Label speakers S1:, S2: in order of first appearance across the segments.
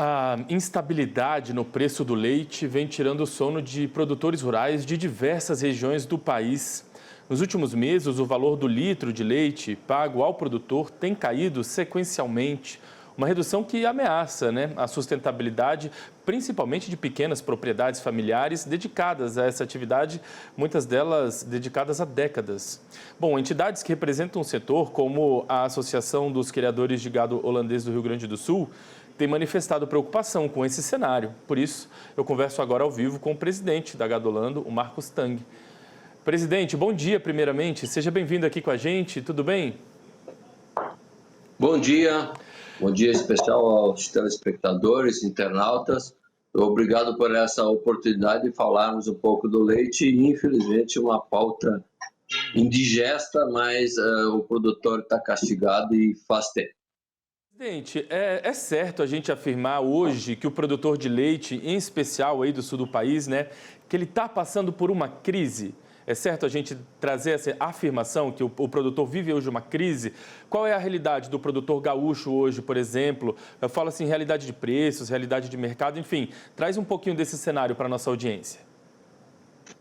S1: A instabilidade no preço do leite vem tirando o sono de produtores rurais de diversas regiões do país. Nos últimos meses, o valor do litro de leite pago ao produtor tem caído sequencialmente. Uma redução que ameaça, a sustentabilidade, principalmente de pequenas propriedades familiares dedicadas a essa atividade, muitas delas dedicadas há décadas. Bom, entidades que representam o setor, como a Associação dos Criadores de Gado Holandês do Rio Grande do Sul, tem manifestado preocupação com esse cenário. Por isso, eu converso agora ao vivo com o presidente da Gado Holanda, o Marcos Tang. Presidente, bom dia primeiramente. Seja bem-vindo aqui com a gente, tudo bem?
S2: Bom dia especial aos telespectadores, internautas. Obrigado por essa oportunidade de falarmos um pouco do leite. Infelizmente, uma pauta indigesta, mas o produtor está castigado e faz tempo.
S1: Presidente, é certo a gente afirmar hoje que o produtor de leite, em especial aí do sul do país, que ele está passando por uma crise? É certo a gente trazer essa afirmação que o produtor vive hoje uma crise? Qual é a realidade do produtor gaúcho hoje, por exemplo? Eu falo assim, realidade de preços, realidade de mercado, enfim. Traz um pouquinho desse cenário para a nossa audiência.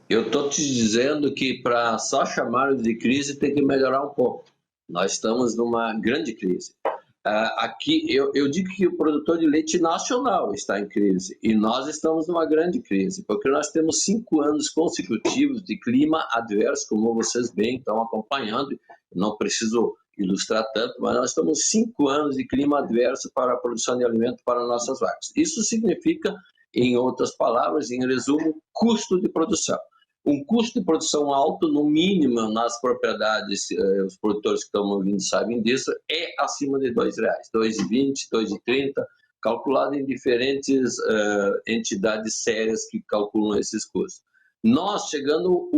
S2: Eu estou te dizendo que para só chamar de crise tem que melhorar um pouco. Nós estamos numa grande crise. Aqui, eu digo que o produtor de leite nacional está em crise e nós estamos numa grande crise, porque nós temos 5 anos consecutivos de clima adverso, como vocês bem estão acompanhando. Não preciso ilustrar tanto, mas nós estamos 5 anos de clima adverso para a produção de alimento para nossas vacas. Isso significa, em outras palavras, em resumo, custo de produção. Um custo de produção alto, no mínimo, nas propriedades, os produtores que estão ouvindo sabem disso, é acima de R$ 2,00, R$ 2,20, R$ 2,30, calculado em diferentes entidades sérias que calculam esses custos. Nós, chegando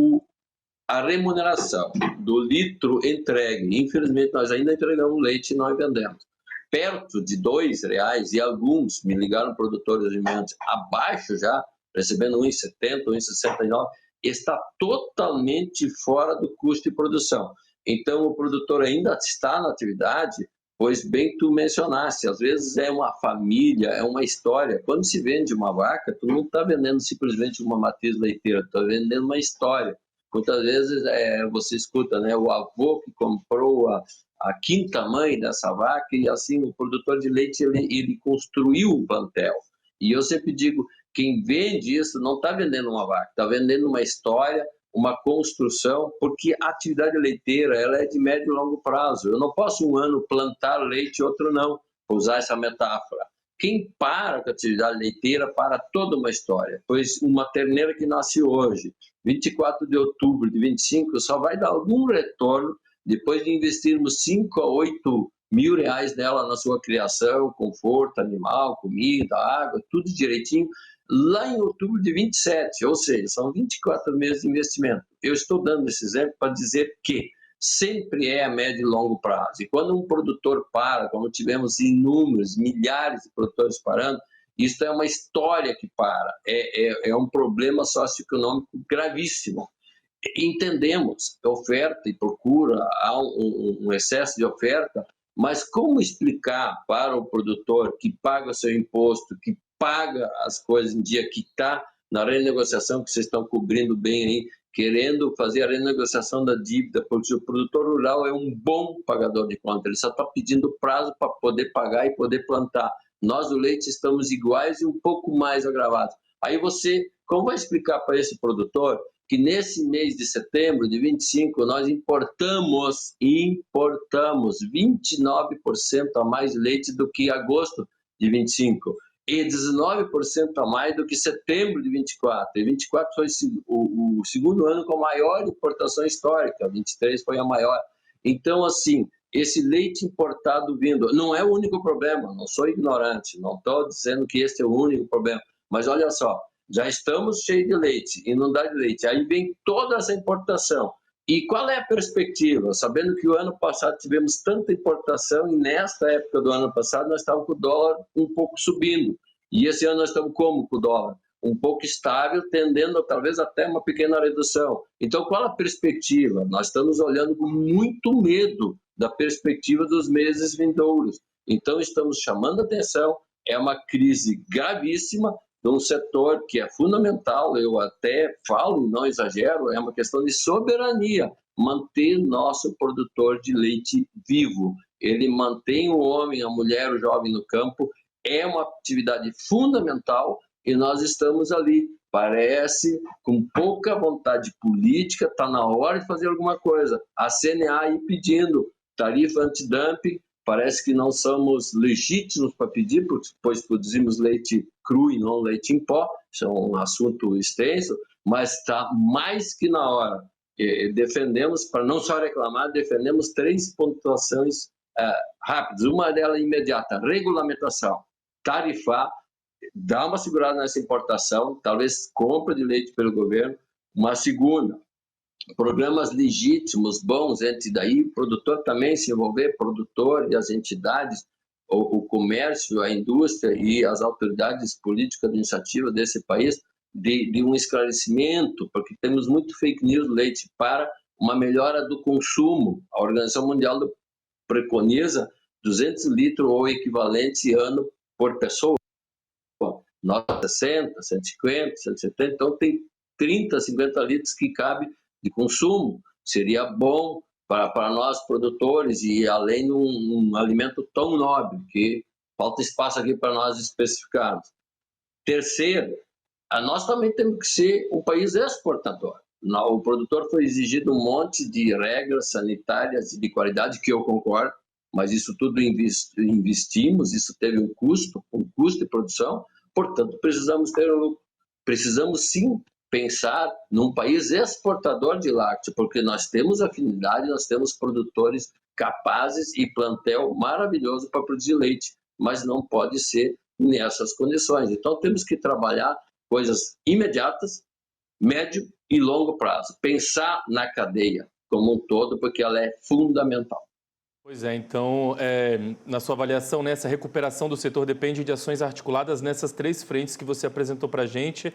S2: a remuneração do litro entregue, infelizmente nós ainda entregamos leite e nós vendemos, perto de R$ 2,00, e alguns me ligaram produtores de alimentos abaixo já, recebendo R$ 1,70, R$ 1,69, está totalmente fora do custo de produção. Então, o produtor ainda está na atividade, pois bem tu mencionaste, às vezes é uma família, é uma história. Quando se vende uma vaca, tu não está vendendo simplesmente uma matriz leiteira, tu está vendendo uma história. Muitas vezes você escuta, o avô que comprou a quinta mãe dessa vaca, e assim o produtor de leite ele construiu um plantel. E eu sempre digo, quem vende isso não está vendendo uma vaca, está vendendo uma história, uma construção, porque a atividade leiteira ela é de médio e longo prazo. Eu não posso um ano plantar leite e outro não, vou usar essa metáfora. Quem para com a atividade leiteira para toda uma história, pois uma terneira que nasce hoje, 24 de outubro de 25, só vai dar algum retorno depois de investirmos 5 a 8 mil reais nela na sua criação, conforto animal, comida, água, tudo direitinho, lá em outubro de 27, ou seja, são 24 meses de investimento. Eu estou dando esse exemplo para dizer que sempre é a médio e longo prazo. E quando um produtor para, como tivemos inúmeros, milhares de produtores parando, isso é uma história que para, é um problema socioeconômico gravíssimo. Entendemos oferta e procura, há um excesso de oferta, mas como explicar para o produtor que paga o seu imposto, que paga as coisas em dia, que está na renegociação, que vocês estão cobrindo bem aí, querendo fazer a renegociação da dívida, porque o produtor rural é um bom pagador de conta, ele só está pedindo prazo para poder pagar e poder plantar. Nós do leite estamos iguais e um pouco mais agravados. Aí você, como vai explicar para esse produtor que nesse mês de setembro de 25 nós importamos 29% a mais leite do que agosto de 25 e 19% a mais do que setembro de 24. E 24 foi o segundo ano com a maior importação histórica, 23 foi a maior. Então, assim, esse leite importado vindo, não é o único problema, não sou ignorante, não estou dizendo que esse é o único problema, mas olha só, já estamos cheios de leite e não dá de leite, aí vem toda essa importação. E qual é a perspectiva? Sabendo que o ano passado tivemos tanta importação e nesta época do ano passado nós estávamos com o dólar um pouco subindo. E esse ano nós estamos como com o dólar? Um pouco estável, tendendo talvez até uma pequena redução. Então qual a perspectiva? Nós estamos olhando com muito medo da perspectiva dos meses vindouros. Então estamos chamando atenção É uma crise gravíssima de um setor que é fundamental, eu até falo e não exagero, é uma questão de soberania, manter nosso produtor de leite vivo. Ele mantém o homem, a mulher, o jovem no campo, é uma atividade fundamental e nós estamos ali. Parece com pouca vontade política, está na hora de fazer alguma coisa. A CNA aí pedindo tarifa antidumping, parece que não somos legítimos para pedir, pois produzimos leite cru e não leite em pó, isso é um assunto extenso, mas está mais que na hora. Defendemos, para não só reclamar, defendemos 3 pontuações rápidas. Uma delas imediata, regulamentação, tarifar, dar uma segurada nessa importação, talvez compra de leite pelo governo. Uma segunda, programas legítimos, bons, entre daí o produtor também se envolver, produtor e as entidades, o comércio, a indústria e as autoridades políticas administrativas desse país, de um esclarecimento, porque temos muito fake news do leite, para uma melhora do consumo. A Organização Mundial preconiza 200 litros ou equivalente ano por pessoa. Nós 60, 150, 170, então tem 30, 50 litros que cabe de consumo. Seria bom para nós produtores e além de um alimento tão nobre que falta espaço aqui para nós especificarmos. Terceiro, nós também temos que ser um país exportador. O produtor foi exigido um monte de regras sanitárias e de qualidade, que eu concordo, mas isso tudo investimos, isso teve um custo de produção, portanto precisamos ter um lucro. Precisamos sim pensar num país exportador de lácteo, porque nós temos afinidade, nós temos produtores capazes e plantel maravilhoso para produzir leite, mas não pode ser nessas condições. Então temos que trabalhar coisas imediatas, médio e longo prazo. Pensar na cadeia como um todo, porque ela é fundamental.
S1: Pois é, então, na sua avaliação, essa recuperação do setor depende de ações articuladas nessas 3 frentes que você apresentou para a gente,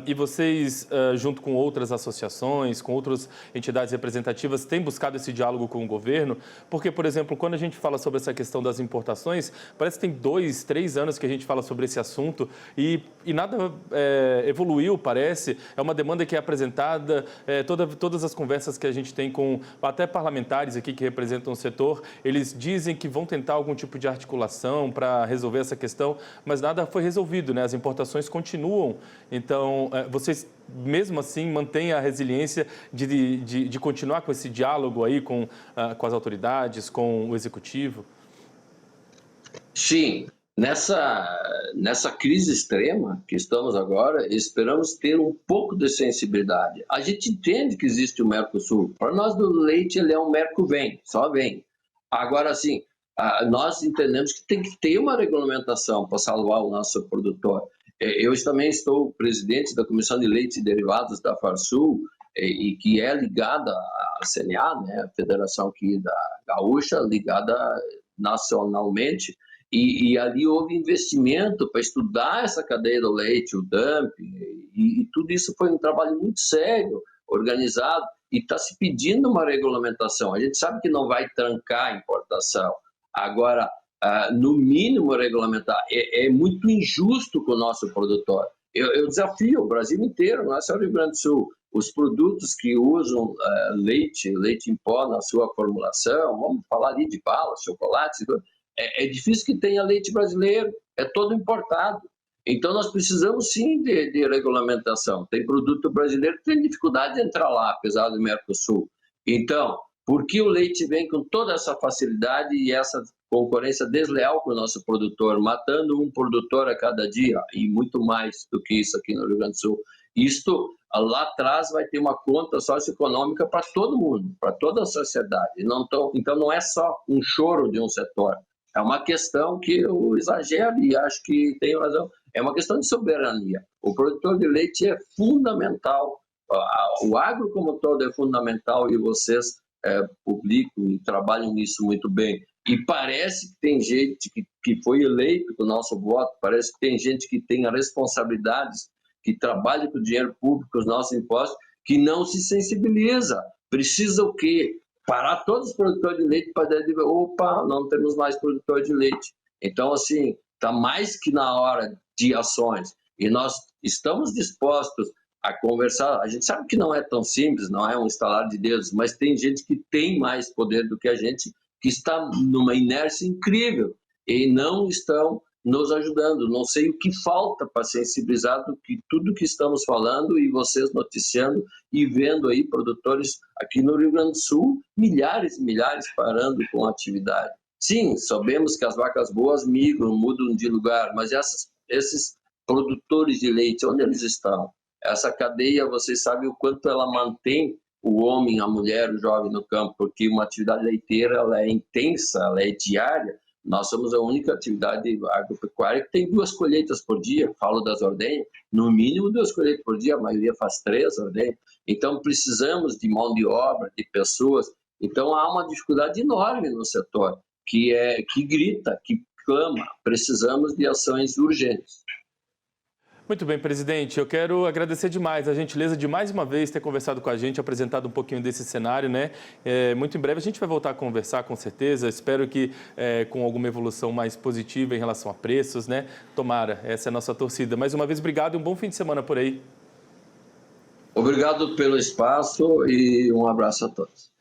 S1: e vocês, junto com outras associações, com outras entidades representativas, têm buscado esse diálogo com o governo, porque, por exemplo, quando a gente fala sobre essa questão das importações, parece que tem 2, 3 anos que a gente fala sobre esse assunto e nada evoluiu, parece. É uma demanda que é apresentada, todas as conversas que a gente tem com até parlamentares aqui que representam o setor, eles dizem que vão tentar algum tipo de articulação para resolver essa questão, mas nada foi resolvido, né? As importações continuam. Então, vocês, mesmo assim, mantêm a resiliência de continuar com esse diálogo aí com as autoridades, com o executivo?
S2: Sim, nessa crise extrema que estamos agora, esperamos ter um pouco de sensibilidade. A gente entende que existe o Mercosul. Para nós do leite, ele é um Mercovém, só vem. Agora, assim, nós entendemos que tem que ter uma regulamentação para salvar o nosso produtor. Eu também estou presidente da Comissão de Leite e Derivados da Farsul, e que é ligada à CNA, né, a Federação aqui da Gaúcha, ligada nacionalmente, e ali houve investimento para estudar essa cadeia do leite, o dumping, e tudo isso foi um trabalho muito sério, organizado, e está se pedindo uma regulamentação. A gente sabe que não vai trancar a importação. Agora, no mínimo, regulamentar. É muito injusto com o nosso produtor. Eu desafio o Brasil inteiro, não é só o Rio Grande do Sul, os produtos que usam leite em pó na sua formulação, vamos falar ali de balas, chocolates, é difícil que tenha leite brasileiro, é todo importado. Então, nós precisamos sim de regulamentação. Tem produto brasileiro que tem dificuldade de entrar lá, apesar do Mercosul. Então, por que o leite vem com toda essa facilidade e essa concorrência desleal com o nosso produtor, matando um produtor a cada dia, e muito mais do que isso aqui no Rio Grande do Sul? Isto, lá atrás, vai ter uma conta socioeconômica para todo mundo, para toda a sociedade. Então, não é só um choro de um setor. É uma questão que eu exagero e acho que tenho razão. É uma questão de soberania. O produtor de leite é fundamental. O agro como todo é fundamental e vocês publicam e trabalham nisso muito bem. E parece que tem gente que foi eleito com o nosso voto, parece que tem gente que tem as responsabilidades, que trabalha com o dinheiro público, os nossos impostos, que não se sensibiliza. Precisa o quê? Parar todos os produtores de leite para dizer, opa, não temos mais produtor de leite. Então, assim, está mais que na hora de ações. E nós estamos dispostos a conversar. A gente sabe que não é tão simples, não é um estalar de dedos, mas tem gente que tem mais poder do que a gente, que está numa inércia incrível e não estão nos ajudando. Não sei o que falta para sensibilizar do que tudo que estamos falando e vocês noticiando e vendo aí produtores aqui no Rio Grande do Sul, milhares e milhares parando com a atividade. Sim, sabemos que as vacas boas migram, mudam de lugar, mas esses produtores de leite, onde eles estão? Essa cadeia, vocês sabem o quanto ela mantém o homem, a mulher, o jovem no campo, porque uma atividade leiteira ela é intensa, ela é diária. Nós somos a única atividade agropecuária que tem 2 colheitas por dia, falo das ordenhas, no mínimo 2 colheitas por dia, a maioria faz 3 ordenhas. Então precisamos de mão de obra, de pessoas. Então há uma dificuldade enorme no setor, que grita, que clama, precisamos de ações urgentes.
S1: Muito bem, presidente. Eu quero agradecer demais a gentileza de mais uma vez ter conversado com a gente, apresentado um pouquinho desse cenário, né? Muito em breve a gente vai voltar a conversar, com certeza. Espero que com alguma evolução mais positiva em relação a preços, né? Tomara, essa é a nossa torcida. Mais uma vez, obrigado e um bom fim de semana por aí.
S2: Obrigado pelo espaço e um abraço a todos.